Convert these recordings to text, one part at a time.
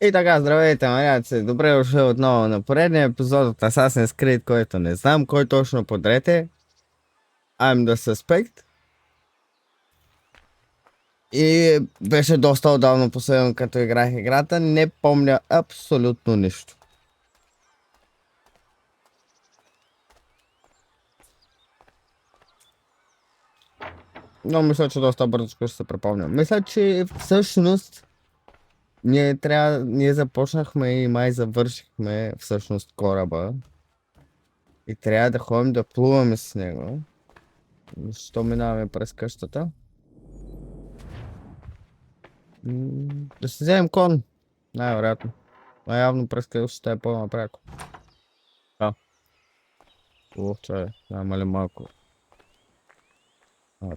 И така, здравейте, маняци! Добре дошли отново на поредния епизод от Assassinscreed, който не знам кой точно подрете. I'm the suspect. И беше доста отдавна последно, като играх играта. Не помня абсолютно нищо. Но мисля, че доста бързо ще се припомня. Мисля, че всъщност ние започнахме и май завършихме всъщност кораба. И трябва да ходим да плуваме с него. Защо минаваме през къщата? Да си вземем кон. Най-вероятно. А явно през къщата е по-напряко. Ох, чай. Намалим малко.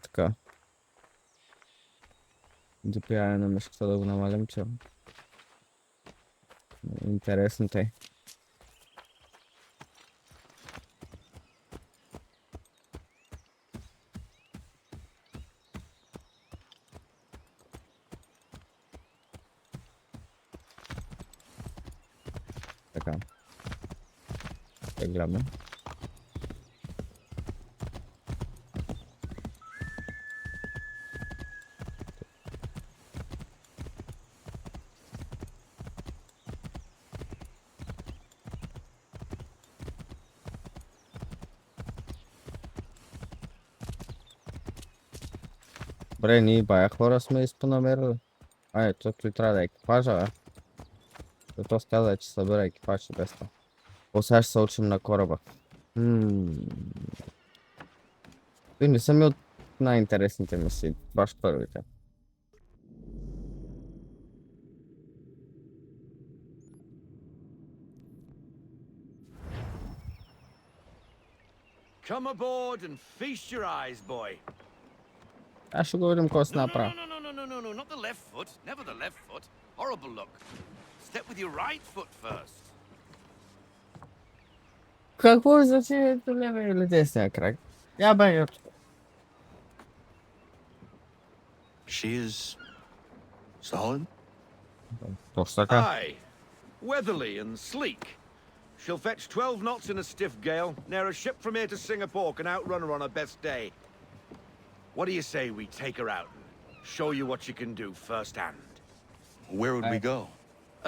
Така. DPI на мишката да го намалим, че. Интересно те. Така. Тегляме. Добре, ние бая хора сме изпонамерили. Тук ли трябва да е екипажа, бе? То каза, че събира екипаж и без това. Сега ще се учим на кораба. Той не са ми от най-интересните мисии, баш първите. Come aboard and feast your eyes, boy. Аз ще го видим кой се направи. No, not the left foot. Never the left foot. Horrible look. Step with your right foot first. Какво е значението левия или десния крак? Я бе, She is solid? точно така. Aye. Weatherly and sleek. She'll fetch 12 knots in a stiff gale, near a ship from here to Singapore can outrun her on her best day. What do you say we take her out and show you what she can do firsthand? Where would we go?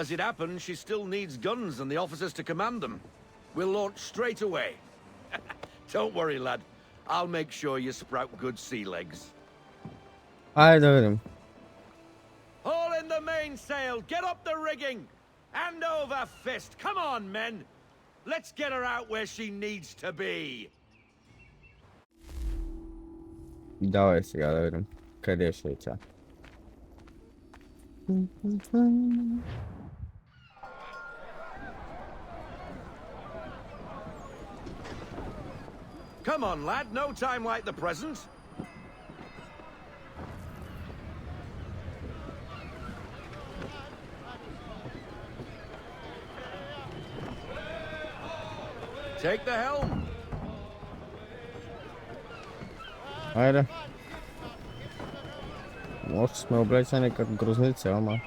As it happens, she still needs guns and the officers to command them. We'll launch straight away. Don't worry, lad. I'll make sure you sprout good sea legs. Айде да видим. Haul in the mainsail! Get up the rigging! Hand over fist! Come on, men! Let's get her out where she needs to be! Давай сега да видим. Къде ще е тя? Come on, lad, no time like the present. Take the helm. Айде. Може сме облечени като грозници, ама.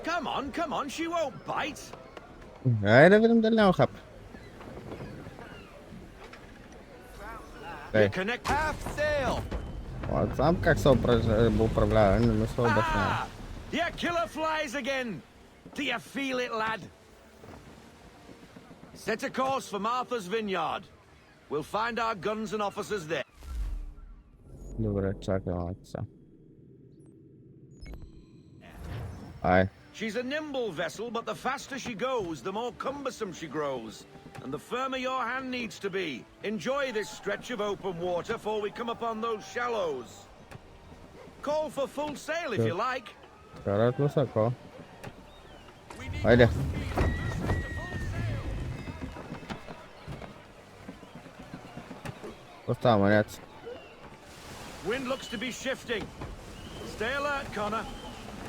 Come on, she won't bite. Айде да видим дали няма хап. You connect half sail. Знам как се управлява, не ми се обяснява. Your killer flies again. Do you feel it, lad? Set a course for Martha's Vineyard. We'll find our guns and officers there. Добре, чакай малко сега. Ай. She's a nimble vessel, but the faster she goes, the more cumbersome she grows. And the firmer your hand needs to be. Enjoy this stretch of open water before we come upon those shallows. Call for full sail if you like. Карат високо. Айде. Остава маняци. Wind looks to be shifting. Stay alert, Connor.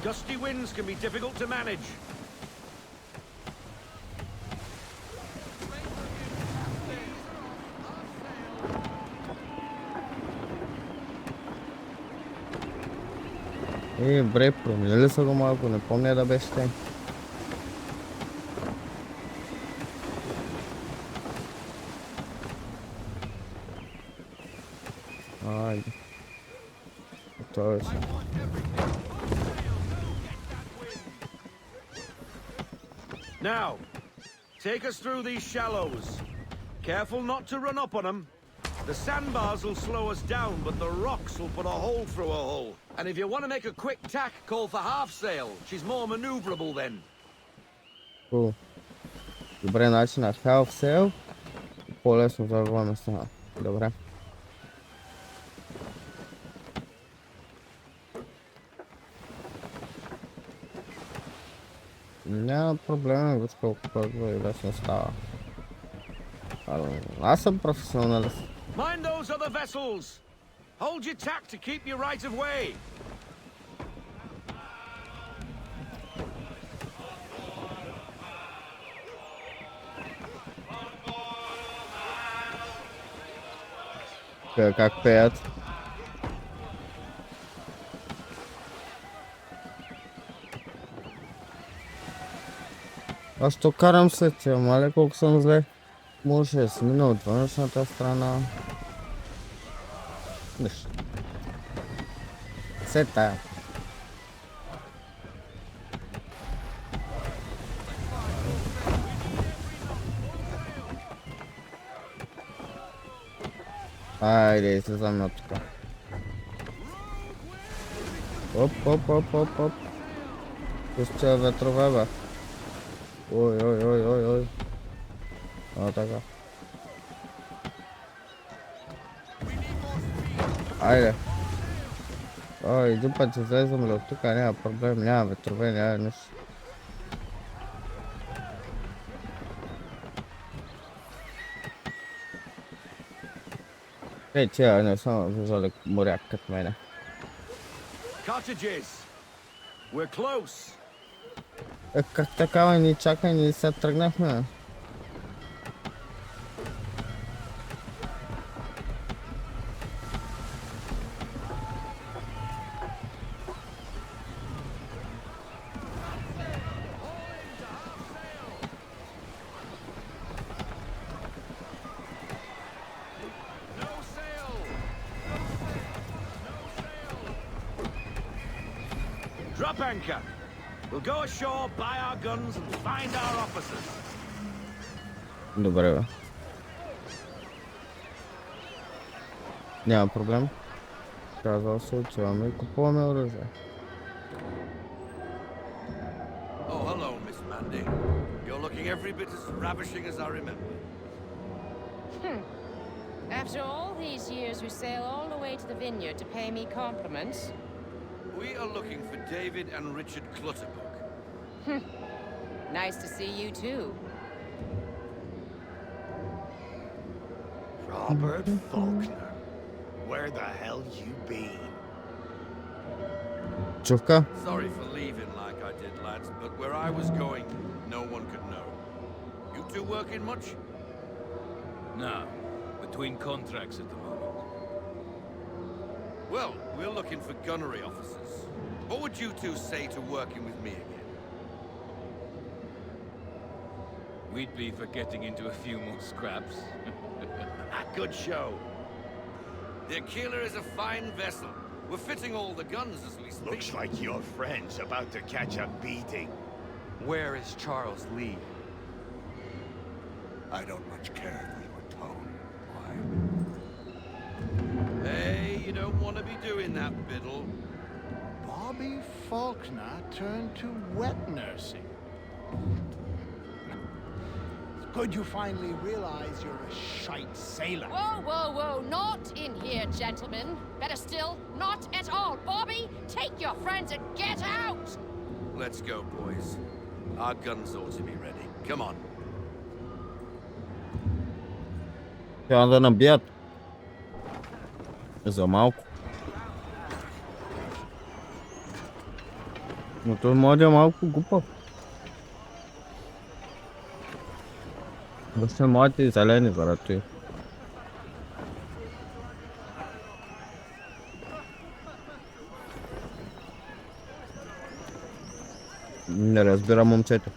Gusty winds can be difficult to manage. Бре, променили са го малко, не помня да беше те. Айде. Готови са. Now, take us through these shallows. Careful not to run up on them. The sandbars will slow us down, but the rocks will put a hole through a hole. And if you want to make a quick tack, call for half sail. She's more maneuverable then. Добре, начин на half sail. По-лесно завърваме сега. Добре. Няма проблема, виж колко бързо и лесно става. Аз съм професионалист. Mind those other vessels! Hold your tack to keep your right of way! Как пеят. Аз то карам след тя, мале колко съм зле. Може да си мина от външната страна. Нищо. Все тая. Айде, излизаме от тук. Оп. Пустя ветрове, бе. Ой. Така. Айде. Един път излезем ли от тук, няма проблем, няма ветрове, няма нищо. Тия не са виждали моряк като мене. Cottages! We're close! Как такава ни чакай, ние сега тръгнахме. Drop anchor! We'll go ashore, buy our guns, and find our officers. Добре, бе. Няма проблем. Казал се, отиваме и купуваме оръжие. Oh, hello, Miss Mandy. You're looking every bit as ravishing as I remember. After all these years, we sail all the way to the vineyard to pay me compliments. We are looking for David and Richard Clutterbuck. Nice to see you too. Robert Faulkner. Where the hell you been? Чувка? Sorry for leaving like I did, lads, but where I was going, no one could know. You two working much? No, between contracts at the moment. Well, we're looking for gunnery officers. What would you two say to working with me again? We'd be for getting into a few more scraps. Good show. The Aquila is a fine vessel. We're fitting all the guns as we speak. Looks like your friend's about to catch a beating. Where is Charles Lee? I don't much care for your tone. Why? Hey, you don't want to be doing that, Biddle. Bobby Faulkner turned to wet nursing. It's good you finally realize you're a shite sailor. Whoa, not in here, gentlemen. Better still, not at all. Bobby, take your friends and get out! Let's go, boys. Our guns ought to be ready. Come on. Трябва да набият. За малко. Но той може да е малко глупав. Въобще моите и зелени заради той. Не разбира момчето.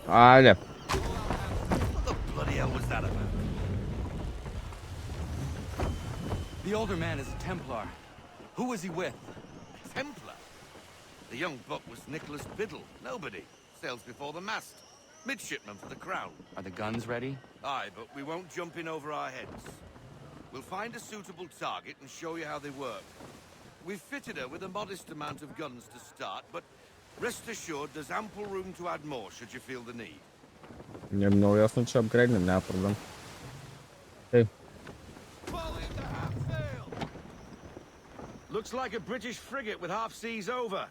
Айде. What the bloody hell was that about? The older man is a Templar. Who was he with? Templar? The young buck was Nicholas Biddle. Nobody. Sails before the mast. Midshipman for the crown. Are the guns ready? Aye, but we won't jump in over our heads. We'll find a suitable target and show you how they work. We've fitted her with a modest amount of guns to start, but rest assured there's ample room to add more should you feel the need. Мне много ясно, че апгрейднем, няма проблем. Ей, Looks like a British frigate with half seas over.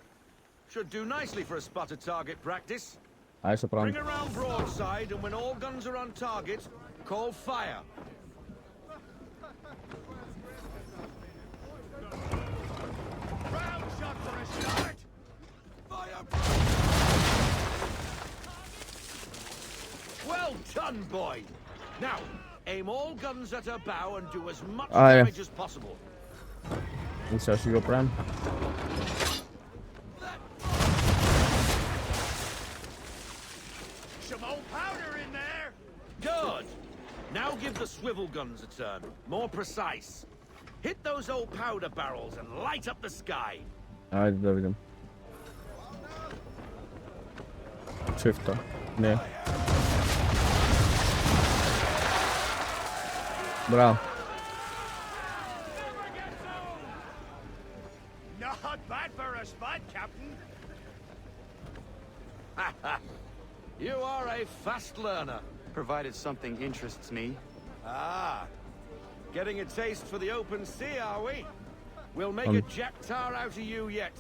Should do nicely for a spotted target practice. ай ще Bring правим. around broadside, and when all guns are on target, call fire. Round shot for a start. Well done, boy. Now, aim all guns at her bow and do as much yeah. damage as possible. И сега ще го правим. Some old powder in there. Good. Now give the swivel guns a turn. More precise. Hit those old powder barrels and light up the sky. Айде да видим. Шифта. Не. Браво. Not bad for a spot, Captain. You are a fast learner. Provided something interests me. Ah. Getting a taste for the open sea, are we? We'll make a jack tar out of you yet.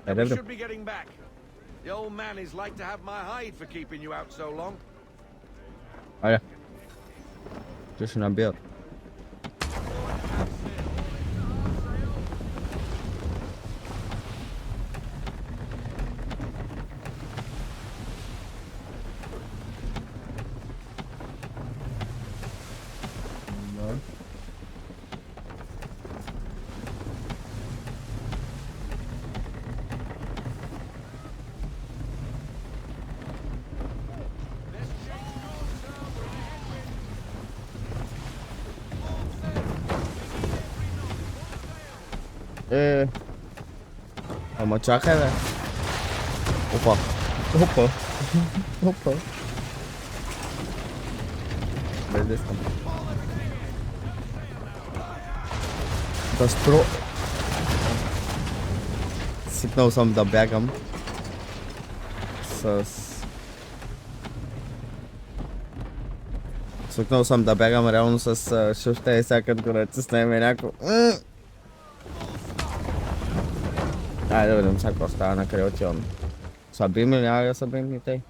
Hey, We David. should be getting back. The old man is like to have my hide for keeping you out so long. Айде. Че ще набият. Ама чакай, бе. Опа. Опа. Опа. Без да искам. Да спро... Свикнал съм да бягам с... Свикнал съм да бягам реално с шушта и сега като го натиснем някакво... Айде да видим сега какво става на къде отивам. Събим ли, няма да събим и тъй.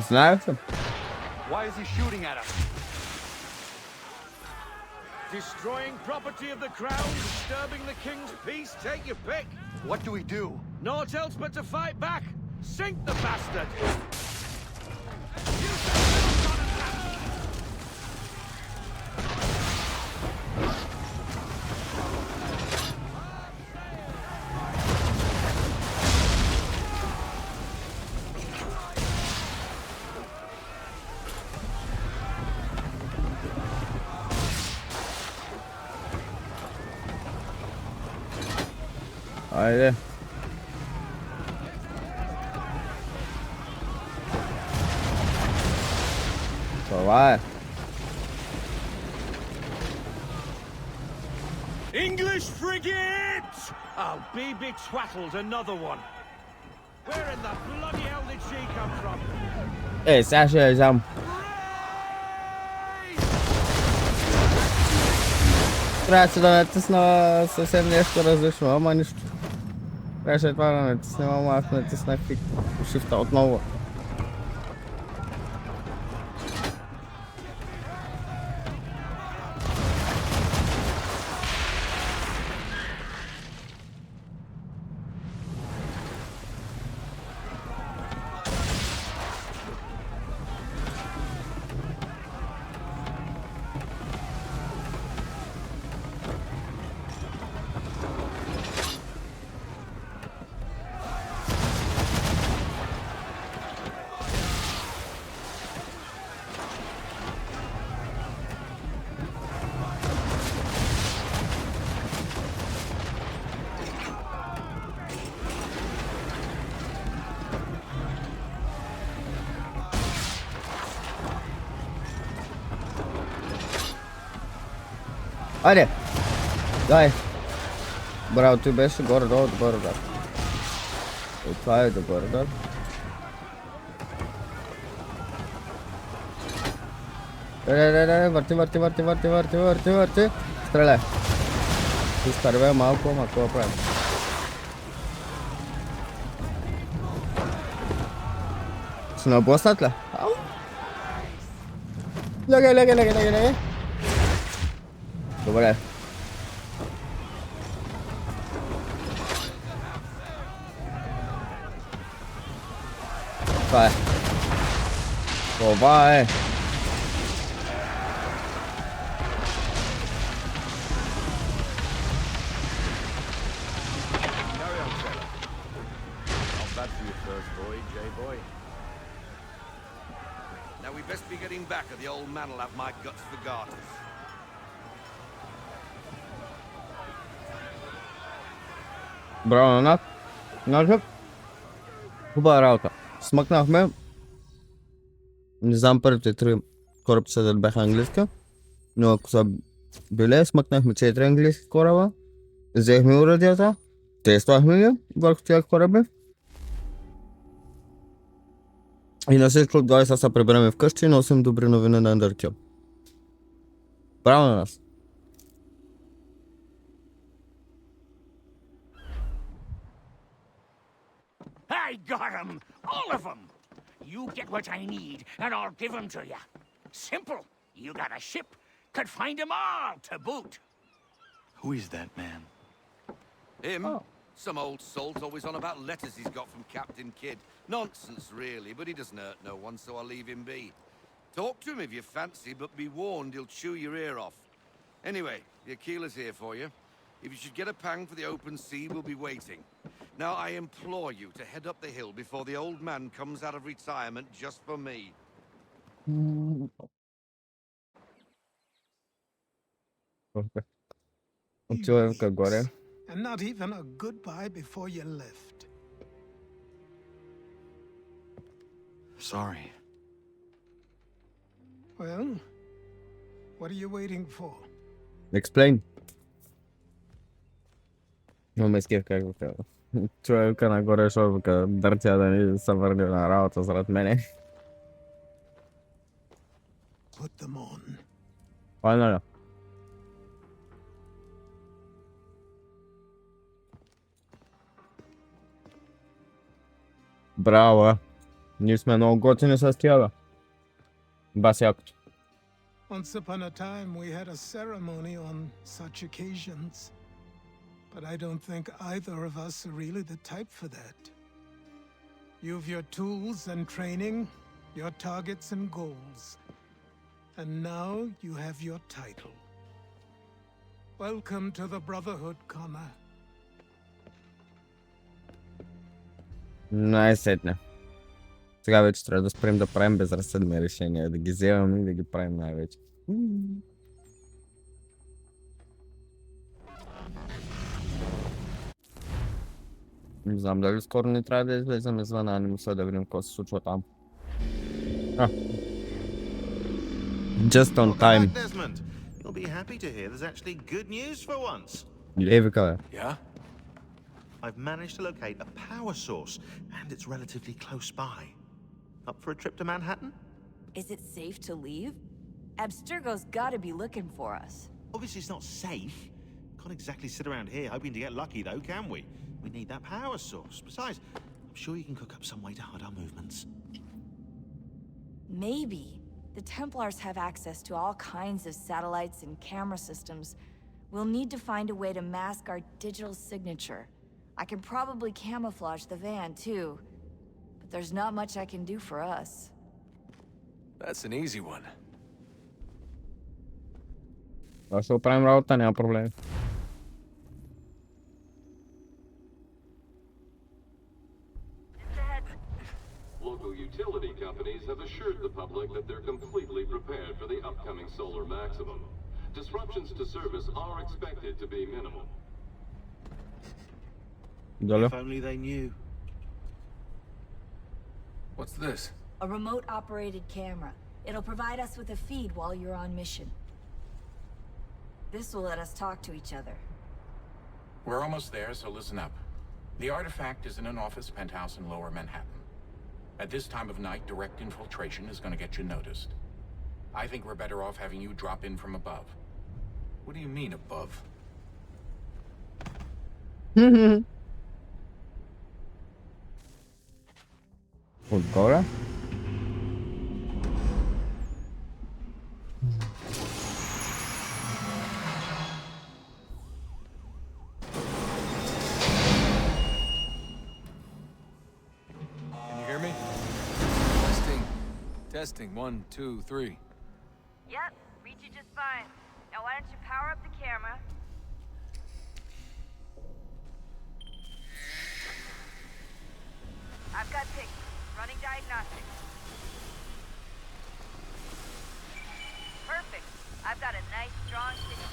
Знаех съм. Why is he shooting at us? Destroying property of the crown, disturbing the king's peace, take your pick. What do we do? Naught else but to fight back. Sink the bastard. Айде. Това е. English frigate! I'll be betwattled, another one. Where in the bloody hell did she come from? Сега ще я взям. Трябваше да натисна съвсем нещо различно, ама нищо. Трябваше това да натиснем, ама аз натиснах шифта отново. Айде! Дай! Браво, той беше горе-долу добър удар. И това е добър удар. Върти. Стреляй. Изтърве малко, ама какво правим? Ще наблъснат ли? Легай. Добре. Това е. Now we best be getting back, or the old man will have my guts for garters. Браво на нас. Нажък. Хубава работа. Смъкнахме. Не знам първите 3 корабчета да бяха английски. Но ако са били, смъкнахме 4 английски кораба. Взехме урадията. Тествахме ги върху тия кораби. И на всичко отгоре сега се прибираме вкъщи и носим добри новини на Undertale. Браво на нас! I got 'em! All of 'em! You get what I need, and I'll give 'em to you. Simple. You got a ship, could find 'em all to boot. Who is that man? Him? Some old salt always on about letters he's got from Captain Kidd. Nonsense, really, but he doesn't hurt no one, so I'll leave him be. Talk to him if you fancy, but be warned he'll chew your ear off. Anyway, the Aquila's here for you. If you should get a pang for the open sea, we'll be waiting. Now I implore you to head up the hill before the old man comes out of retirement just for me. Отиваме горе. And not even a goodbye before you left. Sorry. Well, what are you waiting for? Explain. Но ме скеф как го казва. Човека нагоре, защото дъртя да ни се върне на работа сред мене. Put them on. Файнали. Браво! Ние сме много готини с тия, бе. Бас якото. Once upon a time, we had a ceremony on such occasions. But I don't think either of us are really the type for that. You've your tools and training, your targets and goals. And now you have your title. Welcome to the Brotherhood, Connor. Най-сетне. Сега вече трябва да спрем да правим безразсъдни решения, да ги вземаме и да ги правим най-вече. Не знам дали скоро не трябва да излезем извън анимуса да видим какво се случва там. Just on time. Desmond, you'll be happy to hear there's actually good news for once. Вика, бе. Yeah? I've managed to locate a power source, and it's relatively close by. Up for a trip to Manhattan? Is it safe to leave? Abstergo's gotta be looking for us. Obviously it's not safe. Can't exactly sit around here hoping to get lucky though, can we? We need that power source. Besides, I'm sure you can cook up some way to hide our movements. Maybe. The Templars have access to all kinds of satellites and camera systems. We'll need to find a way to mask our digital signature. I can probably camouflage the van too. But there's not much I can do for us. That's an easy one. Това ще оправим работа, няма проблем. Local utility companies have assured the public that they're completely prepared for the upcoming solar maximum. Disruptions to service are expected to be minimal. If only they knew. What's this? A remote-operated camera. It'll provide us with a feed while you're on mission. This will let us talk to each other. We're almost there, so listen up. The artifact is in an office penthouse in Lower Manhattan. At this time of night, direct infiltration is going to get you noticed. I think we're better off having you drop in from above. What do you mean, above? Отгоре? Can you hear me? Testing. Testing. 1, 2, 3. Yep, read you just fine. Now why don't you power up the camera? I've got pictures. Running diagnostics. Perfect. I've got a nice, strong signal.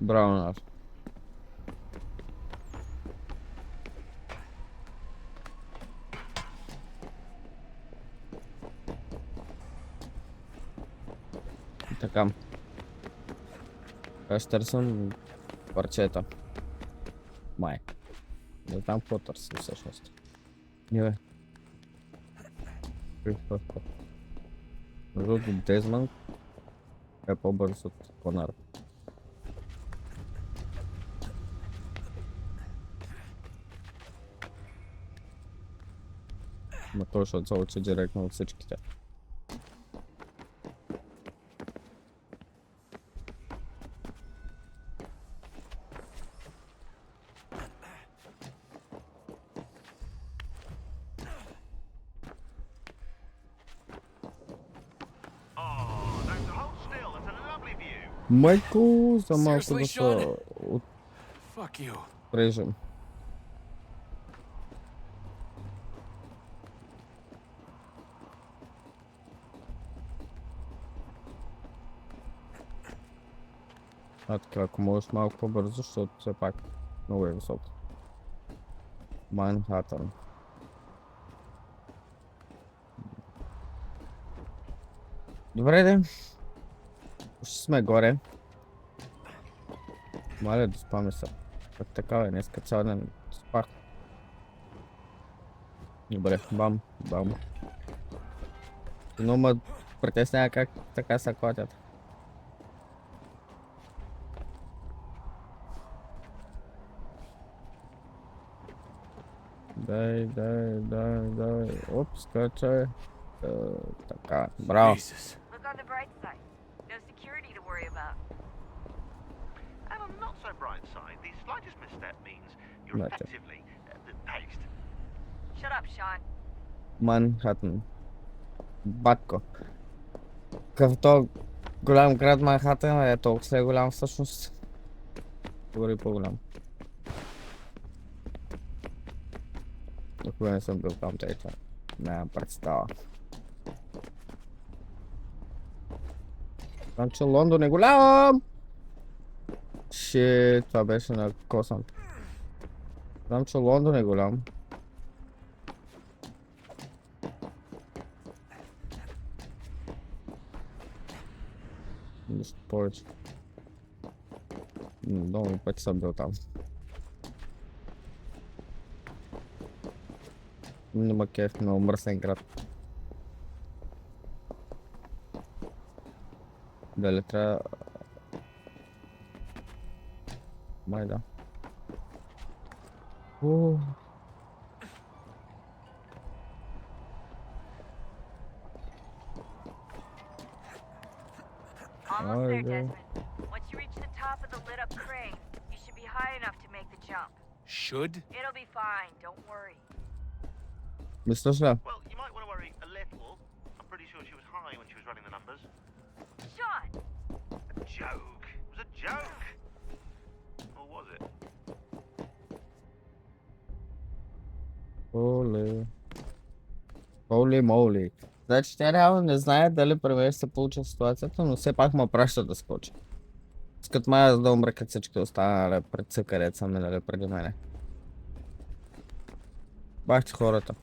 Браво, Нар. Така. Аз търсим парчета. Май. Не знам какво търсим всъщност. Не. Между другото, Дезмънд е по-бърз от Конър. Ма той ще се учи директно от всичките. Майко, за малко да се отрежем. А така, ако можеш малко по-бързо, защото все пак много е високо. Манхатън. Добре, де. Още сме горе. Маля да спаме се. Как така е, днеска цял ден спах. Добре, бам, бам. Но ме притеснява как така се клатят. Дай. Оп, скачай. Така, браво. Look on the bright side. No security to worry about. And on the not so bright side, the slightest misstep means you're effectively paced. Shut up, Sean. Манхатън. Батко. Какъвто голям град Манхатън е толкова след голям всъщност. Дори по-голям. Никога не съм бил там, тъй че нямам представа. Знам, че Лондон е голям! Шит, това беше на косан. Знам, че Лондон е голям. Нищо повече. Много пъти съм бил там. Нема кеф, много мръсен град. Дали трябва... Май да. Almost there, Desmond. Once you reach the top of the lit-up crane, you should be high enough to make the jump. Should? It'll be fine, don't worry. Мислиш ли? Well, you might want to worry a little. I'm pretty sure she was high when she was running the numbers. Sean! A joke. It was a joke. Or was it? Holy moly. Значи тя реално не знае дали при мен ще се получи ситуацията, но все пак ме праща да скочи. Искат мая да умра като всички останали пред цъкарец са минали преди мене. Бахте хората.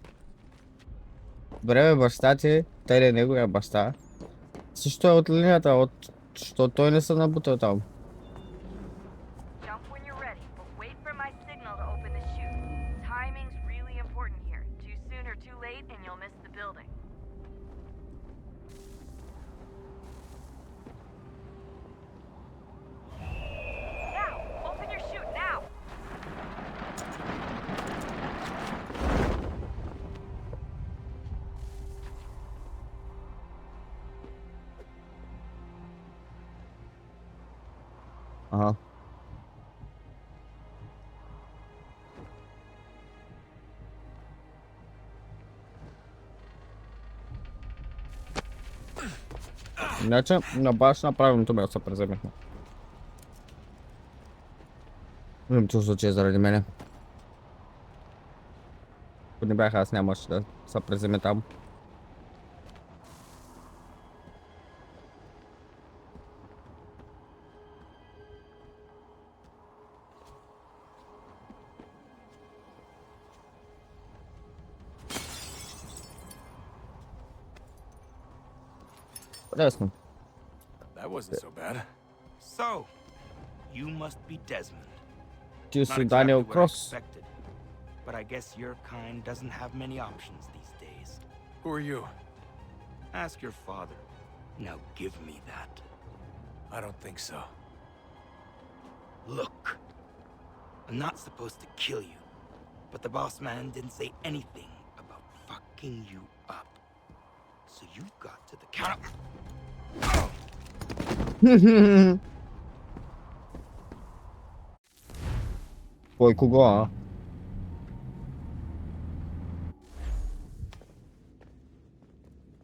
Добре бе, баща ти, тъй ли неговия баща, Също е от линията, що той не се набута там. Jump when you're ready, but wait for my signal to open the chute. Timing's really important here. Too soon or too late, and you'll miss the building. Now! Open your chute, now! Ага. Иначе баш на правилното място преземехме. Имам чувство, че е заради мене. Ако не бях аз, нямаше да се преземе там. Лесно. That wasn't so bad. So, you must be Desmond. Ти Not си exactly Даниел what I Крос. expected, but I guess your kind doesn't have many options these days. Who are you? Ask your father. Now give me that. I don't think so. Look, I'm not supposed to kill you, but the boss man didn't say anything about fucking you up. So you've got to the count of... Кой кого, а?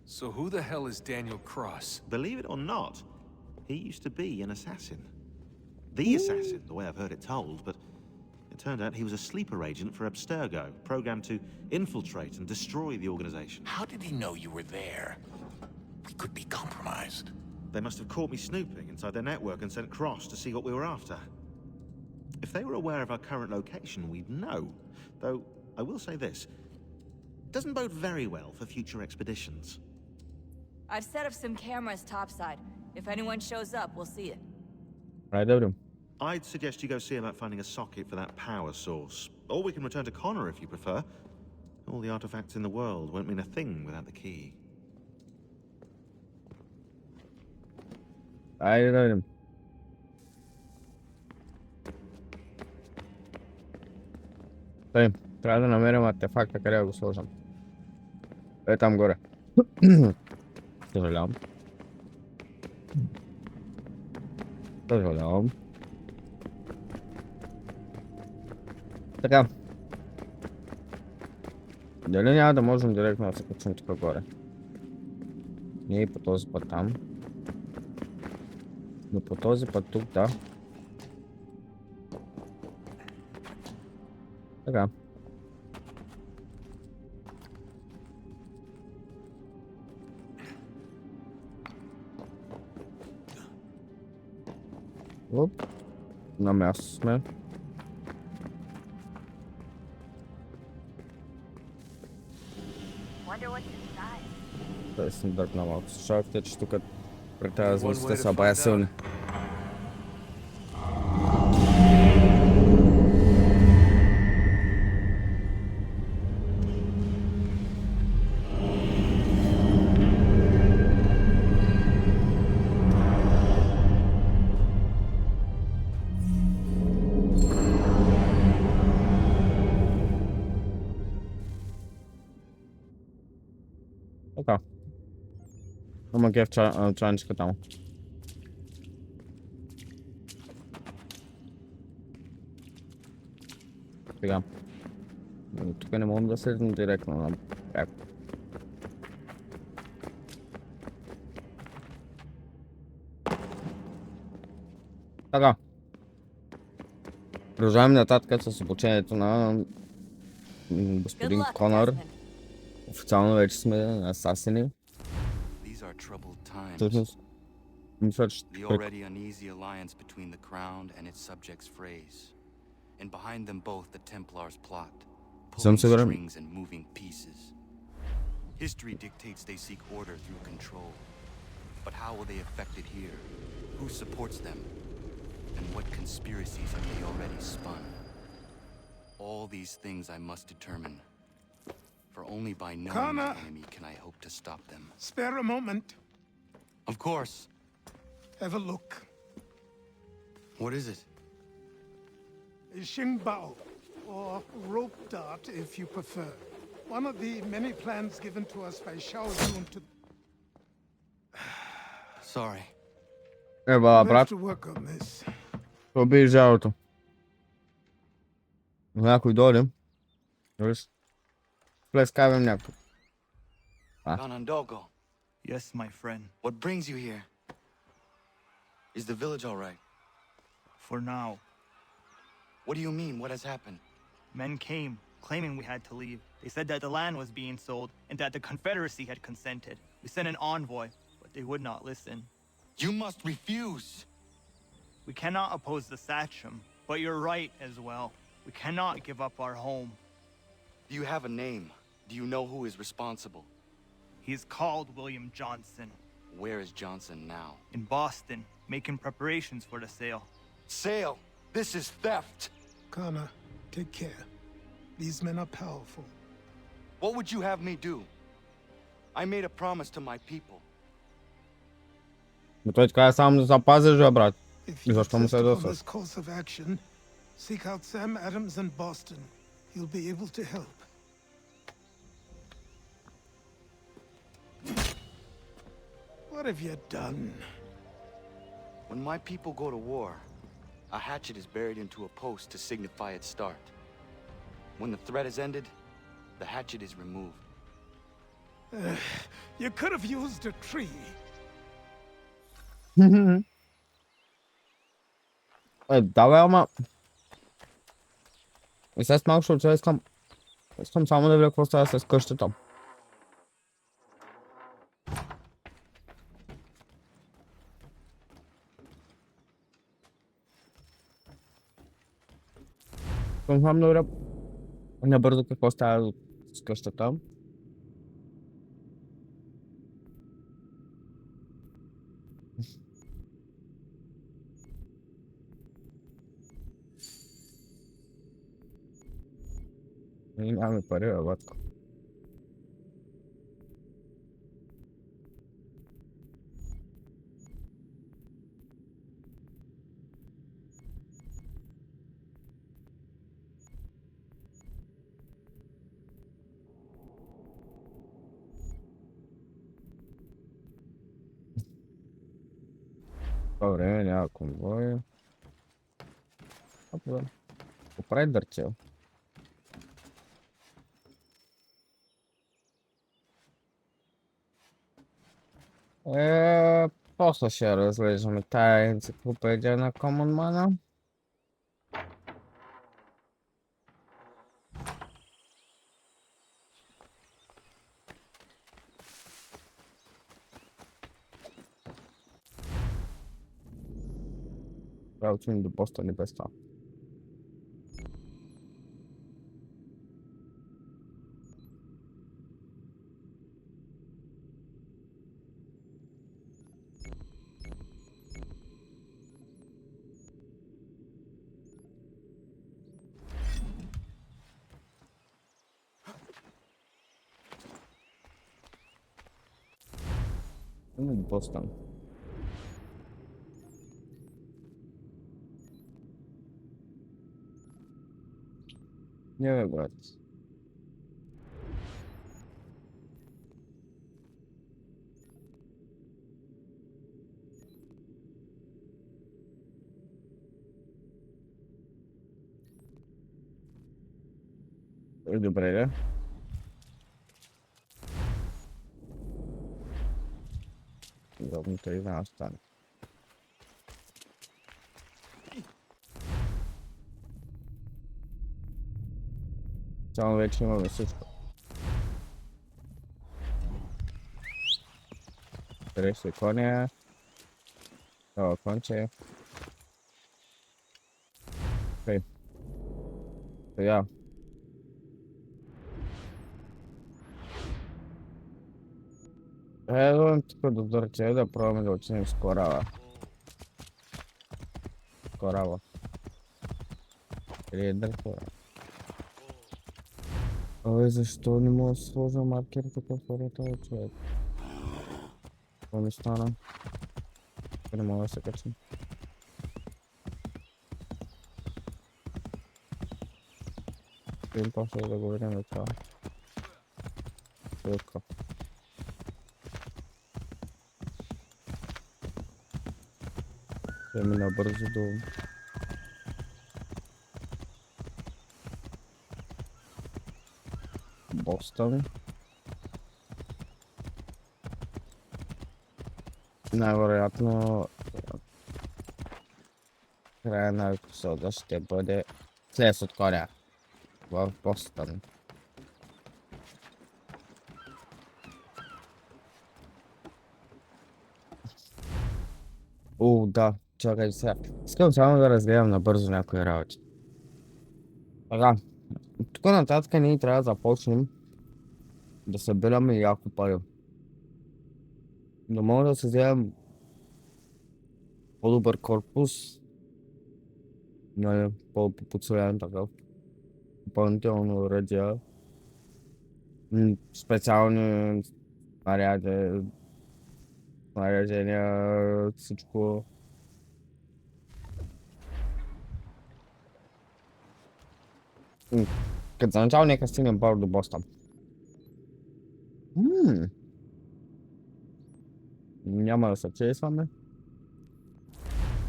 So who the hell is Daniel Cross? Believe it or not, he used to be an assassin. The assassin, the way I've heard it told, but it turned out he was a sleeper agent for Abstergo, programmed to infiltrate and destroy the organization. How did he know you were there? We could be compromised. They must have caught me snooping inside their network and sent Cross to see what we were after. If they were aware of our current location, we'd know. Though, I will say this. Doesn't bode very well for future expeditions. I've set up some cameras topside. If anyone shows up, we'll see it. Right, добре. I'd suggest you go see about finding a socket for that power source. Or we can return to Connor if you prefer. All the artifacts in the world won't mean a thing without the key. Айде да видим. Тъй, трябва да намерим артефакта, къде да го сложим. Е там горе. Съжалявам. Съжалявам. Така. Дали няма да можем директно да се качим тук горе? Не по този път там. Но по този път тук, да. Така. Оп. На място сме. Той съм дърпна малко. Слушахте, че тук при тази звуците са бая силни. Така. Ама гев чайничка там. Сега. Тук не можем да слезем директно на пряко. Така. Продължаваме нататък с обучението на господин Конър. Официално вече сме асасини. Всъщност, мисля, че The already uneasy alliance between the crown and its subjects frays, and behind them both the Templars plot, pulling strings and moving pieces. History dictates they seek order through control. But how will they affect it here? Who supports them? And what conspiracies have they already spun? All these things I must determine. For only by knowing Kana! the enemy can I hope to stop them. Spare a moment. Of course. Have a look. What is it? A Xingbao, or rope dart if you prefer. One of the many plans given to us by Shao Yun to... Sorry. Ba, We'll have brat, to work on this. obejrzyj auto. Някой дойде. Виж. Плескавам някой. Ganondogo, Yes, my friend. what brings you here? Is the village all right? For now. What do you mean? What has happened? Men came, claiming we had to leave. They said that the land was being sold, and that the Confederacy had consented. We sent an envoy, but they would not listen. You must refuse! We cannot oppose the Sachem, but you're right as well. We cannot give up our home. Do you have a name? Do you know who is responsible? He's called William Johnson. Where is Johnson now? In Boston, making preparations for the sale. Sale! This is theft! Kana, take care. These men are powerful. What would you have me do? I made a promise to my people. Но той така само да запазиш, бе, брат. If И you защо му insist се upon досваш? this course of action, seek out Sam Adams in Boston. He'll be able to help. What have you done? When my people go to war, a hatchet is buried into a post to signify its start. When the threat is ended, the hatchet is removed. You could have used a tree. Давай, ама... И сега с малко ще отида, искам само да видя какво става с къщата. Искам само да видя набързо какво става с къщата. И нямаме пари, бе, батко. Това време няма конвой. Опа, бе. Поправи дърчел. После ще разглеждаме тая енциклопедия на Common Mana. Трябва да отидем до Бостън и без това. Бостън. Не, бе, брат. Добре, да. Удобното и знам стане. Само вече имаме всичко. Срещу коня. Това конче. Окей. Сега. Evo тук до дърче да пробваме да учим с корала. Корала. Или дърче. Ой, защо не мога да сложа маркер тук в хората, човек? Какво ми стана? Не мога да се качам. Им почва да говорим за това. Тук. Ще мина бързо до... Бостън. Най-вероятно края на епизода ще бъде след от коня в Бостън. Да, чакай сега. Искам само да разгледам набързо някои работи. Така, тук нататък ние трябва да започнем да събираме яко пари. Да мога да се вземем по-добър корпус, нали, по-подсилен такъв, допълнително оръдия, специални снаряжения, всичко. Като за начало нека стигнем първо до Бостън. Няма да се чесваме.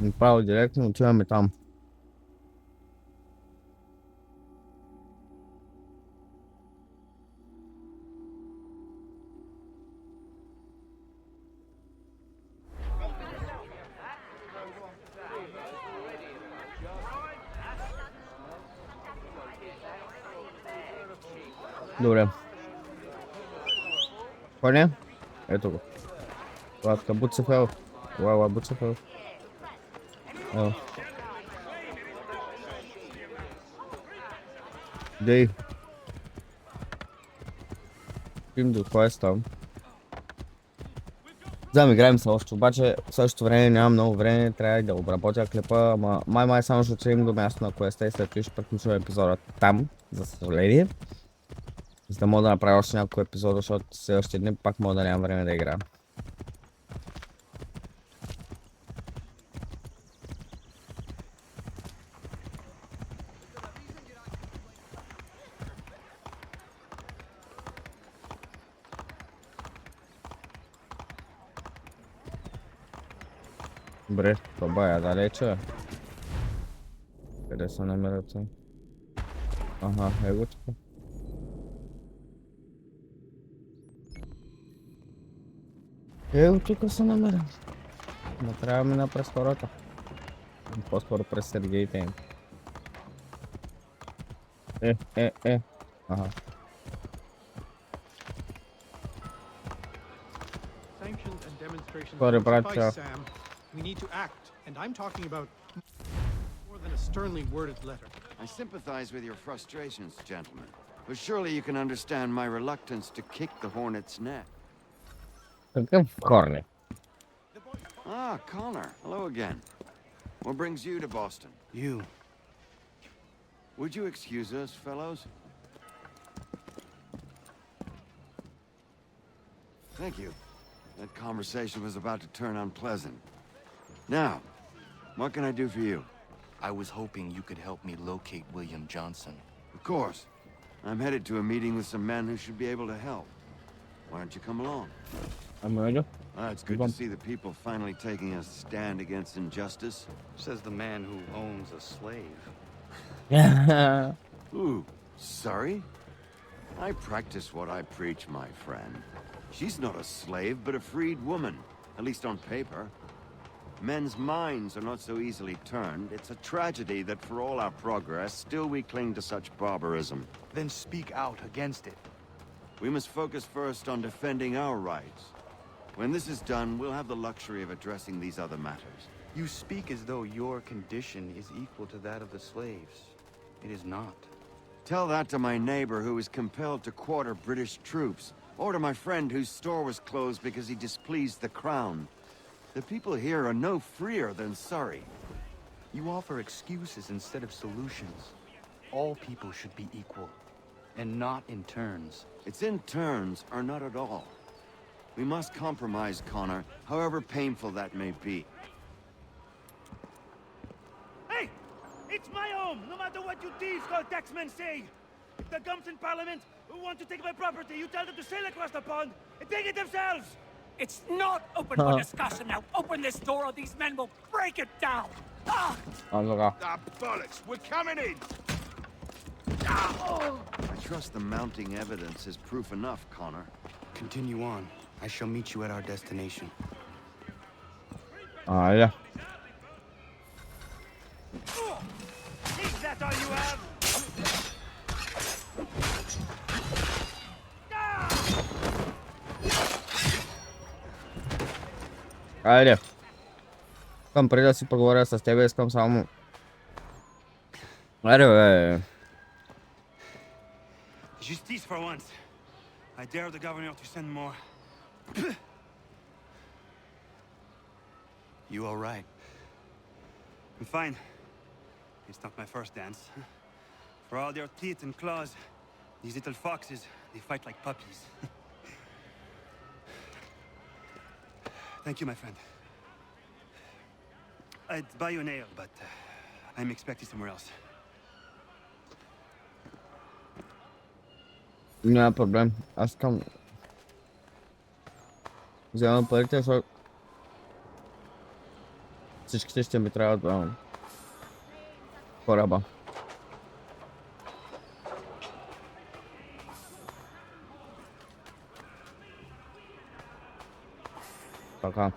Направо директно отиваме там. Добре. Коня? Ето го. Латка Буцефел. Лала Буцефел. Ево. Дей. Пим до квеста. Да, играем се още, обаче в същото време няма много време, трябва да обработя клипа, ама май само ще отидем до място на квеста и след това ще приключим епизода там, за съжаление. За да мога да направя още няколко епизода, защото следващия дни пак мога да нямам време да играя. Добре, това е далече. Къде се намерят? Ага, его тук. Его тук се намеря. Не трябва да мина през хората. По-скоро през Сергеите им. Ага. Sorry, братча. We need to act, and I'm talking about more than a sternly worded letter. I sympathize with your frustrations, gentlemen, but surely you can understand my reluctance to kick the hornet's neck. Какъв хорни? Ah, Connor. Hello again. What brings you to Boston? You. Would you excuse us, fellows? Thank you. That conversation was about to turn unpleasant. Now, what can I do for you? I was hoping you could help me locate William Johnson. Of course. I'm headed to a meeting with some men who should be able to help. Why don't you come along? I'm ready. It's good to see the people finally taking a stand against injustice. Says the man who owns a slave. Ooh, sorry? I practice what I preach, my friend. She's not a slave, but a freed woman, at least on paper. Men's minds are not so easily turned. It's a tragedy that for all our progress, still we cling to such barbarism. Then speak out against it. We must focus first on defending our rights. When this is done, we'll have the luxury of addressing these other matters. You speak as though your condition is equal to that of the slaves. It is not. Tell that to my neighbor who is compelled to quarter British troops Or to my friend whose store was closed because he displeased the crown. The people here are no freer than Surrey. You offer excuses instead of solutions. All people should be equal, and not in turns. It's in turns, or not at all. We must compromise, Connor, however painful that may be. Hey! It's my home, no matter what you thieves called taxmen say! If the gums in Parliament who want to take my property, you tell them to sail across the pond and take it themselves! It's not open for discussion now. Open this door or these men will break it down. Ah! Ah, bollocks! We're coming in! I trust the mounting evidence is proof enough, Connor. Continue on. I shall meet you at our destination. Yeah. Is that all you have? Айде. Искам преди да си поговоря с тебе, искам само... Айде, бе. Justice for once. I dare the governor to send more. You all right? I'm fine. It's not my first dance. For all their teeth and claws, these little foxes, they fight like puppies. Thank you, my friend. I'd buy you an ale, but I'm expecting somewhere else. Няма проблем. Аз искам... Вземам парите, защото... Всичките ще ми трябват да... Кораба. Така.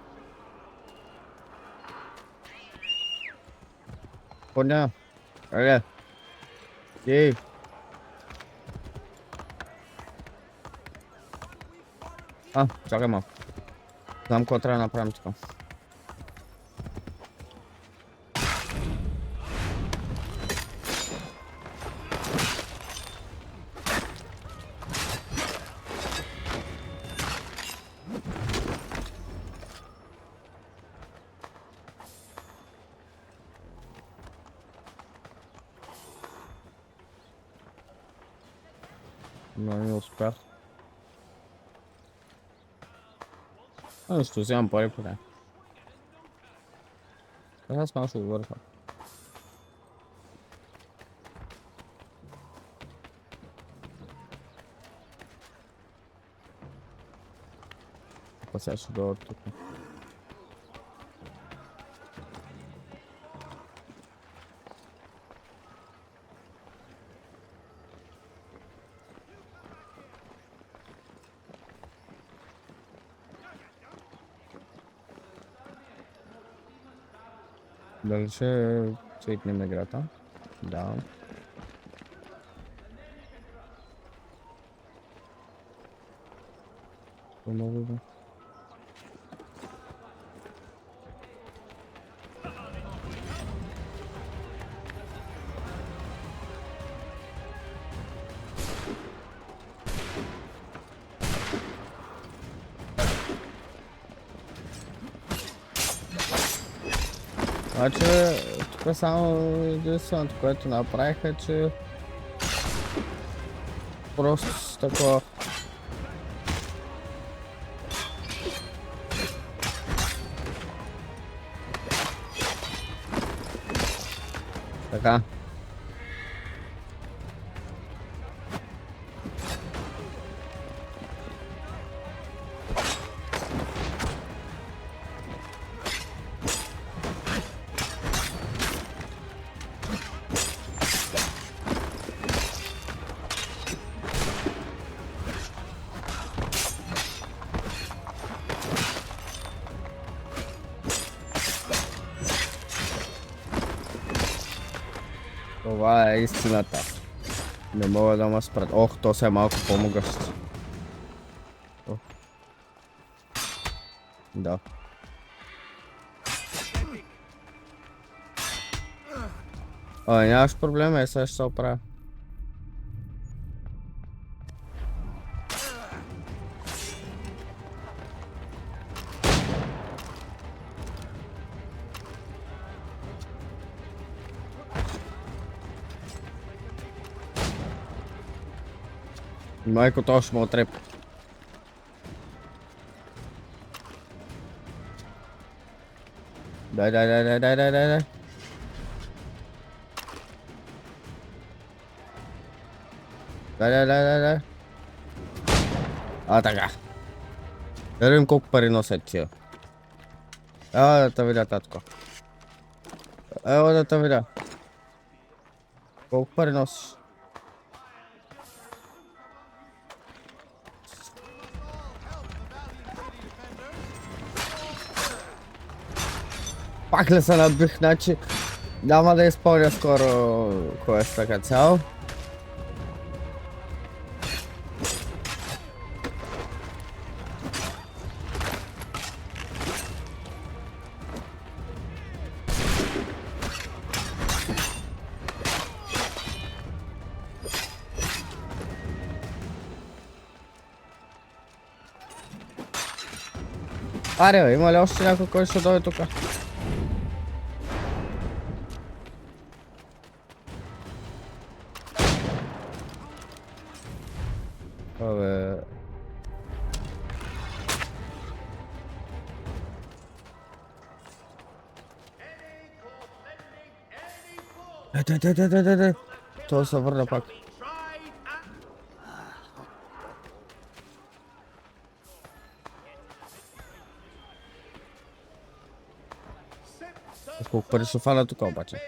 Коня. Айде. Ей. Чакай малко. Знам какво трябва да направим така. Но не успях. Ще вземам пари поне. Аз малко ще го върша. Па сега ще дойдат тук. Дали ще цветнем играта? Да. Помогу да. Обаче, тук само единственото, което направих е, че просто такова... Така. Това е истината. Не мога да ме спрат. Ох, то се е малко по-могъщ. Да. Нямаш проблема, сега ще се оправя. Майко, то ще му отреп. Дай. Дай. А, така. Да видим колко пари носят тия. Ево да те видя, татко. Ево да те видя. Колко пари носиш? Пак ли се набих, значи няма да изпълня скоро квеста като цяло. Аре, бе, има ли още някой, който ще дойде тука? Абе... Дай. Това се върна пак. Колко пари ще фана тук обаче?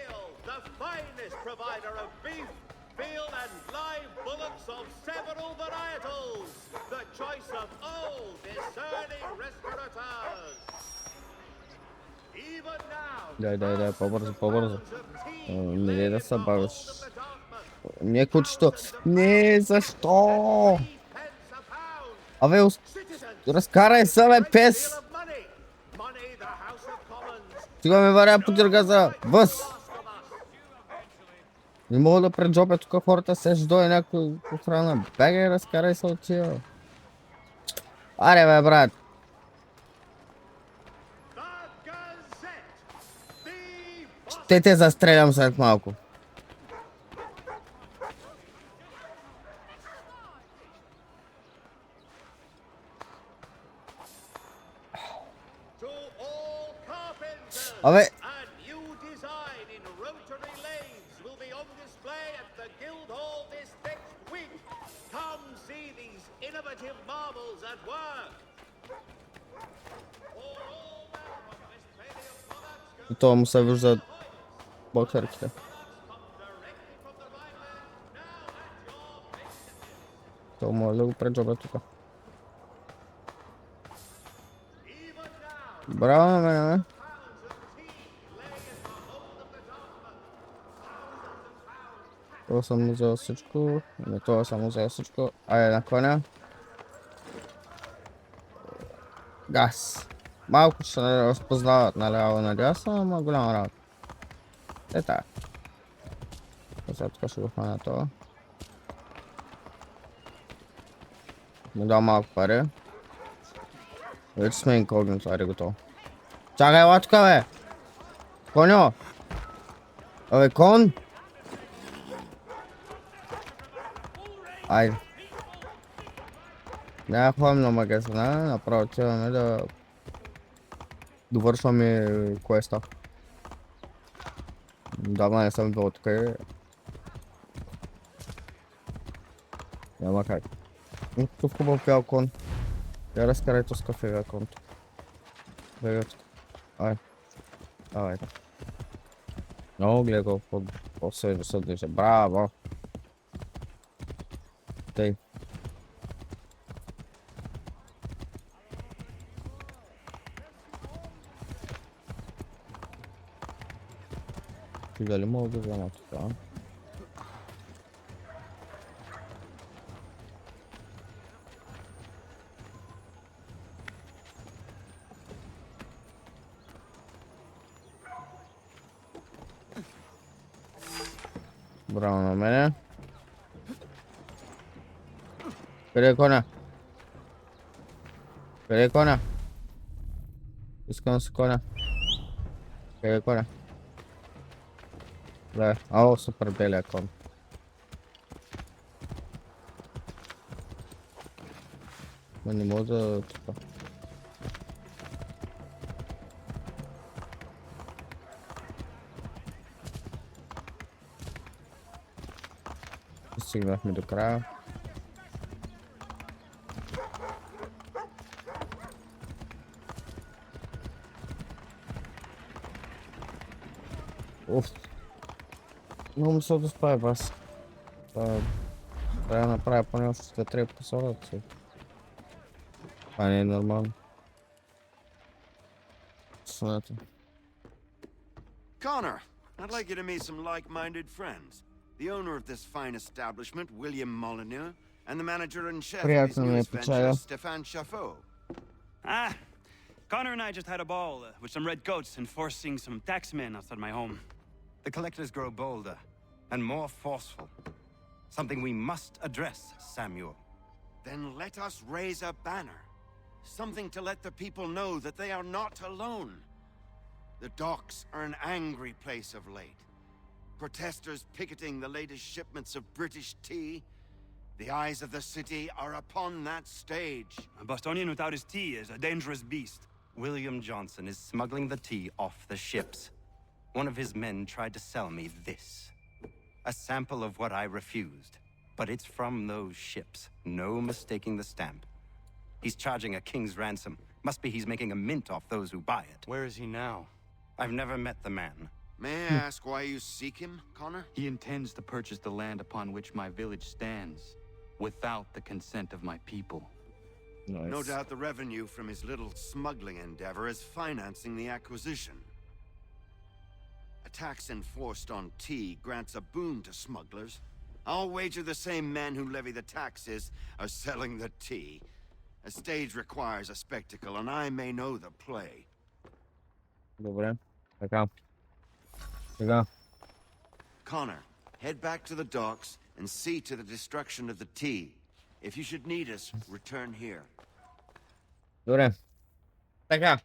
Дай, по-бързо. Не да се бавиш. Не, кучето. Не, защо? Абе, разкарай се, бе, пес! Сега ме варя по тиргаза. Бъс! Не мога да преджопя тук хората, сега ще дойде някой охрана. Бегай, разкарай се от тия. Аре, бе, брат. Ще те застрелям след малко. Абе, това му се виждат боксерките. Това може да го преджобя тук. Браво на мене, бе. Това съм взел всичко. Не, това съм взел всичко. Айде на коня. Газ. Малко ще се разпознават наляво надясно, ама голяма работа. Е така. Сега тук ще го хвана това. Му дам малко пари. Вече сме инкогнито, аре готово. Чакай, ела тук, бе! Коньо! Абе, кон! Айде. Няма ходим на магазина, направо отиваме да довършваме квеста. Давно не съм бил тук. Няма как. Какъв хубав бял кон. Я разкарай то с кафе кон. Бега тук. Ай. Давай. Много гледа колко по-свежо се движа. Браво! Тъй. Дали мога да взема така? Браво на мене. Къде е коня? Къде е коня? Искам да си коня. Къде е коня? Да, о, супер белия кон. Не мога да... това. Стигнахме до края. Уф. Много ми се доспая бас. Трябва да направя поне още 2-3 епизода. Това не е нормално. Слушайте. Connor, I'd like you to meet some like-minded friends. The owner of this fine establishment, William Molyneux, and the manager and chef of his Приятно ми е, newest Печаля. venture, Stefan Chaffeau. Ah, Connor and I just had a ball with some red coats enforcing some taxmen outside my home. The collectors grow bolder and more forceful. Something we must address, Samuel. Then let us raise a banner. Something to let the people know that they are not alone. The docks are an angry place of late. Protesters picketing the latest shipments of British tea. The eyes of the city are upon that stage. A Bostonian without his tea is a dangerous beast. William Johnson is smuggling the tea off the ships. One of his men tried to sell me this. A sample of what I refused. But it's from those ships. No mistaking the stamp. He's charging a king's ransom. Must be he's making a mint off those who buy it. Where is he now? I've never met the man. May I ask why you seek him, Connor? He intends to purchase the land upon which my village stands, without the consent of my people. Nice. No doubt the revenue from his little smuggling endeavor is financing the acquisition. A tax enforced on tea grants a boon to smugglers. I'll wager the same men who levy the taxes are selling the tea. A stage requires a spectacle, and I may know the play. Добре. Така. Сега. Connor, head back to the docks and see to the destruction of the tea. If you should need us, return here. Добре. Така.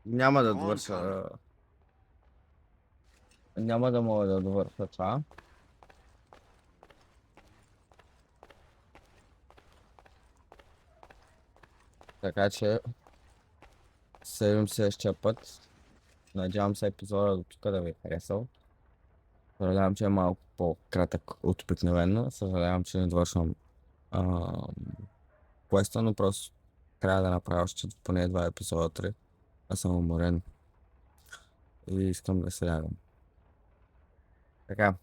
Няма да довърша... Няма да мога да довърша това. Така че... се видим следващия път. Надявам се епизода до тук да ви е харесал. Съжалявам, че е малко по-кратък от обикновено. Съжалявам, че не довършвам квеста, но просто трябва да направя още поне 2 епизода 3. Аз съм уморен. И искам да се лягам. Така.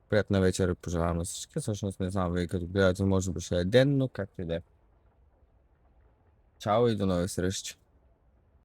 Приятна вечер и пожелавам на всички. Всъщност не знам вие като гледате, може би ще е ден, но както и да е. Чао и до нови срещи.